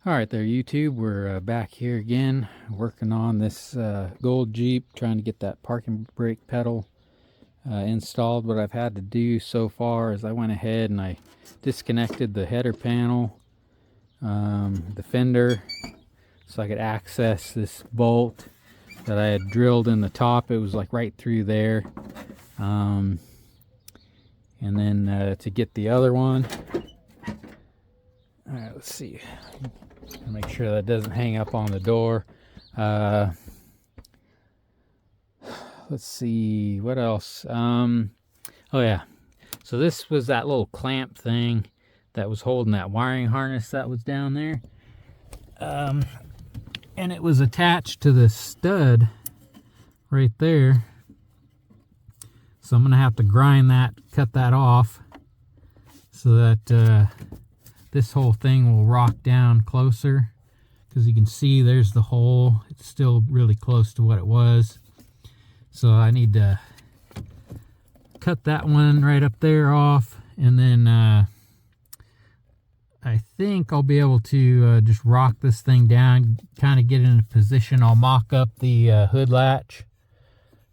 All right there, YouTube. We're back here again working on this gold Jeep, trying to get that parking brake pedal installed. What I've had to do so far is I went ahead and I disconnected the header panel, the fender, so I could access this bolt that I had drilled in the top. It was like right through there. And then to get the other one, all right, let's see. Make sure that doesn't hang up on the door. Let's see, what else? Oh yeah, so this was that little clamp thing that was holding that wiring harness that was down there. And it was attached to the stud right there. So I'm gonna have to grind that, cut that off, so that this whole thing will rock down closer, because you can see there's the hole. It's still really close to what it was. So I need to cut that one right up there off, and then I think I'll be able to just rock this thing down, kind of get in a position. I'll mock up the hood latch.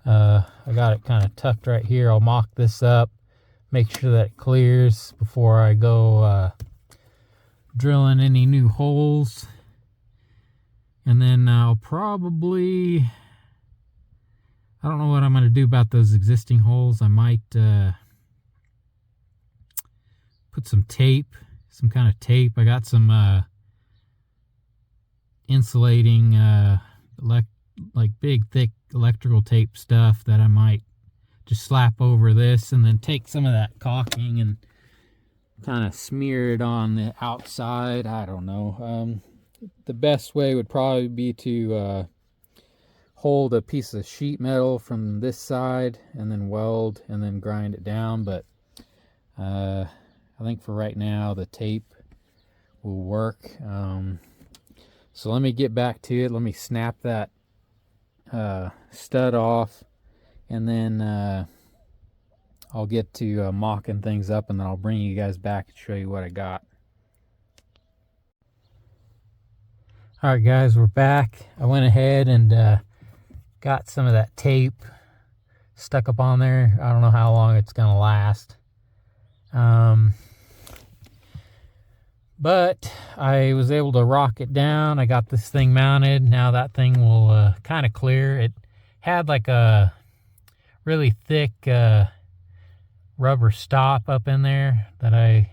I got it kind of tucked right here. I'll mock this up, make sure that it clears before I go drilling any new holes. And then I'll probably, I don't know what I'm going to do about those existing holes. I might put some tape, some kind of tape. I got some insulating like big thick electrical tape stuff that I might just slap over this, and then take some of that caulking and kind of smear it on the outside. I don't know. The best way would probably be to hold a piece of sheet metal from this side and then weld and then grind it down, but I think for right now the tape will work. So let me get back to it. Let me snap that stud off, and then I'll get to mocking things up, and then I'll bring you guys back and show you what I got. All right, guys, we're back. I went ahead and got some of that tape stuck up on there. I don't know how long it's gonna last. But I was able to rock it down. I got this thing mounted. Now that thing will kind of clear. It had like a really thick rubber stop up in there that I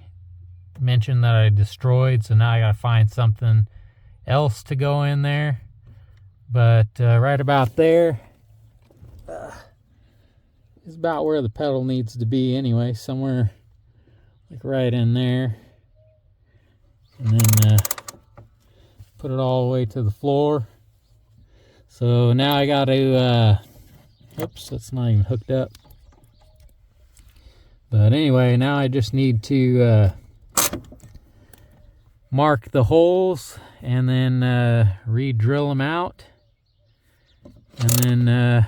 mentioned that I destroyed. So now I gotta find something else to go in there. But right about there is about where the pedal needs to be anyway. Somewhere like right in there. And then put it all the way to the floor. So now I got to, oops, that's not even hooked up. But anyway, now I just need to mark the holes and then re-drill them out, and then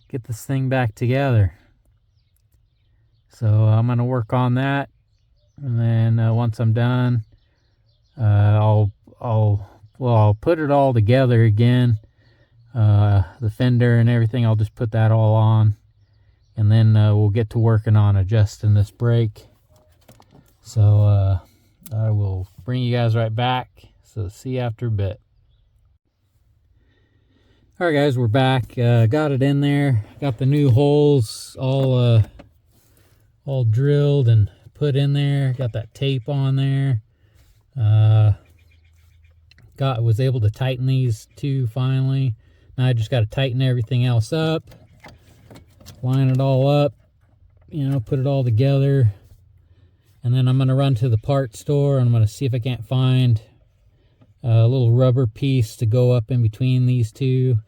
get this thing back together. So I'm going to work on that, and then once I'm done, I'll put it all together again. The fender and everything, I'll just put that all on, and then we'll get to working on adjusting this brake. So I will bring you guys right back. So see you after a bit. All right, guys, we're back. Got it in there. Got the new holes all drilled and put in there. Got that tape on there. Was able to tighten these two finally. Now I just got to tighten everything else up, line it all up, you know, put it all together, and then I'm going to run to the parts store and I'm going to see if I can't find a little rubber piece to go up in between these two,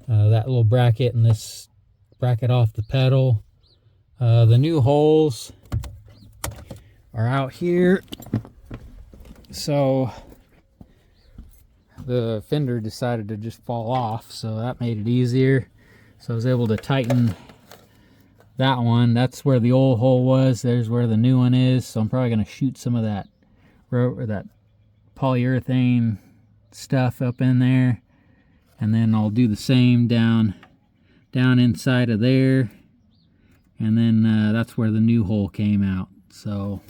that little bracket and this bracket off the pedal. The new holes are out here. So the fender decided to just fall off, so that made it easier. So I was able to tighten that one. That's where the old hole was. There's where the new one is. So I'm probably going to shoot some of that polyurethane stuff up in there, and then I'll do the same down inside of there, and then that's where the new hole came out. So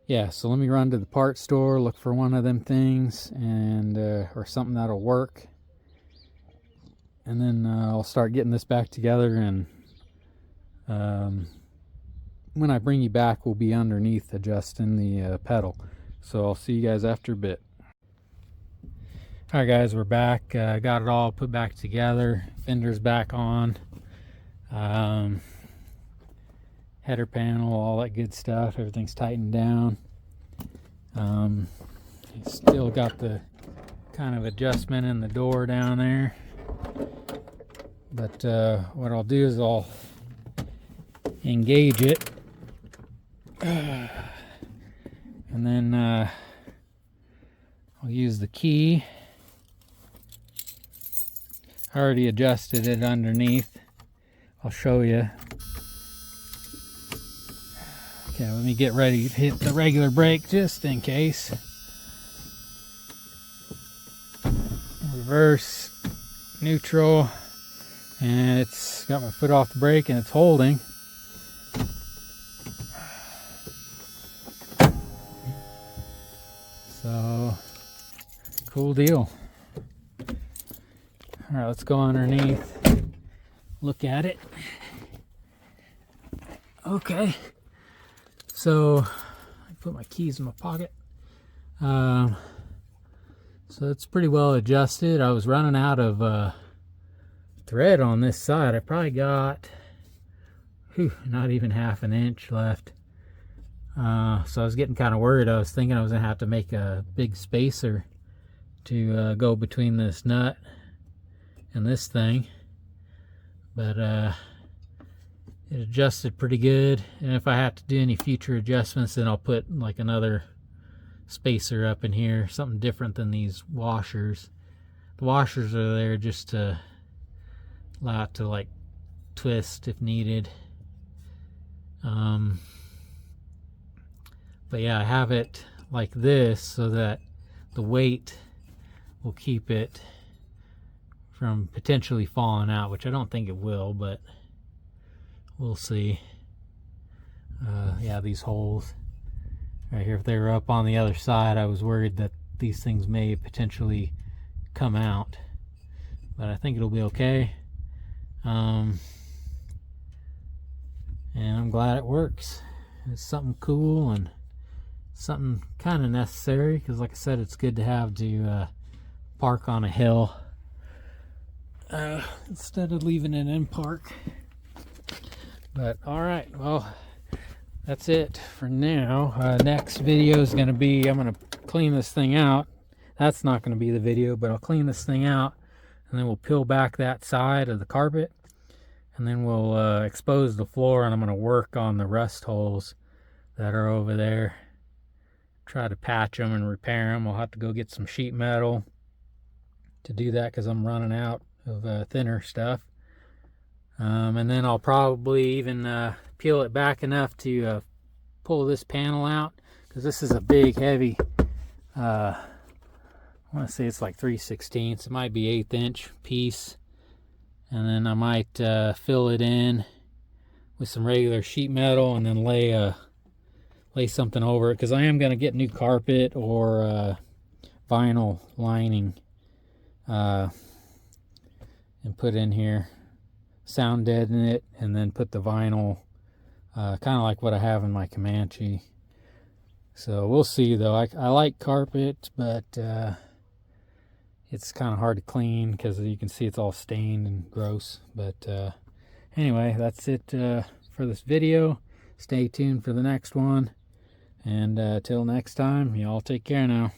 yeah, so let me run to the parts store, look for one of them things, and or something that'll work, and then I'll start getting this back together, and when I bring you back, we'll be underneath adjusting the pedal. So I'll see you guys after a bit. Alright guys, we're back. Got it all put back together. Fender's back on. Header panel, all that good stuff. Everything's tightened down. Still got the kind of adjustment in the door down there. But what I'll do is I'll engage it. And then I'll use the key. I already adjusted it underneath. I'll show you. Okay, let me get ready to hit the regular brake just in case. Reverse, neutral, and it's got my foot off the brake and it's holding. So, cool deal. All right, let's go underneath, look at it. Okay, so I put my keys in my pocket. So it's pretty well adjusted. I was running out of thread on this side. I probably got not even half an inch left. So I was getting kind of worried. I was thinking I was gonna have to make a big spacer to go between this nut and this thing, but it adjusted pretty good. And if I have to do any future adjustments, then I'll put like another spacer up in here, something different than these washers. The washers are there just to allow it to like twist if needed. But yeah, I have it like this so that the weight will keep it from potentially falling out, which I don't think it will, but we'll see. Yeah, these holes right here, if they were up on the other side, I was worried that these things may potentially come out, but I think it'll be okay. And I'm glad it works. It's something cool and something kind of necessary, because like I said, it's good to have to park on a hill instead of leaving it in park. But all right, well, that's it for now. Next video is going to be, I'm going to clean this thing out. That's not going to be the video, but I'll clean this thing out, and then we'll peel back that side of the carpet, and then we'll expose the floor, and I'm going to work on the rust holes that are over there. Try to patch them and repair them. I'll have to go get some sheet metal to do that, because I'm running out of thinner stuff. And then I'll probably even peel it back enough to pull this panel out, because this is a big, heavy, I want to say it's like 3/16. It might be 1/8 inch piece. And then I might fill it in with some regular sheet metal, and then lay something over it, because I am going to get new carpet or vinyl lining and put in here, sound deaden it, and then put the vinyl kind of like what I have in my Comanche. So we'll see though. I like carpet, but it's kind of hard to clean because you can see it's all stained and gross. But anyway, that's it for this video. Stay tuned for the next one, and till next time, y'all take care now.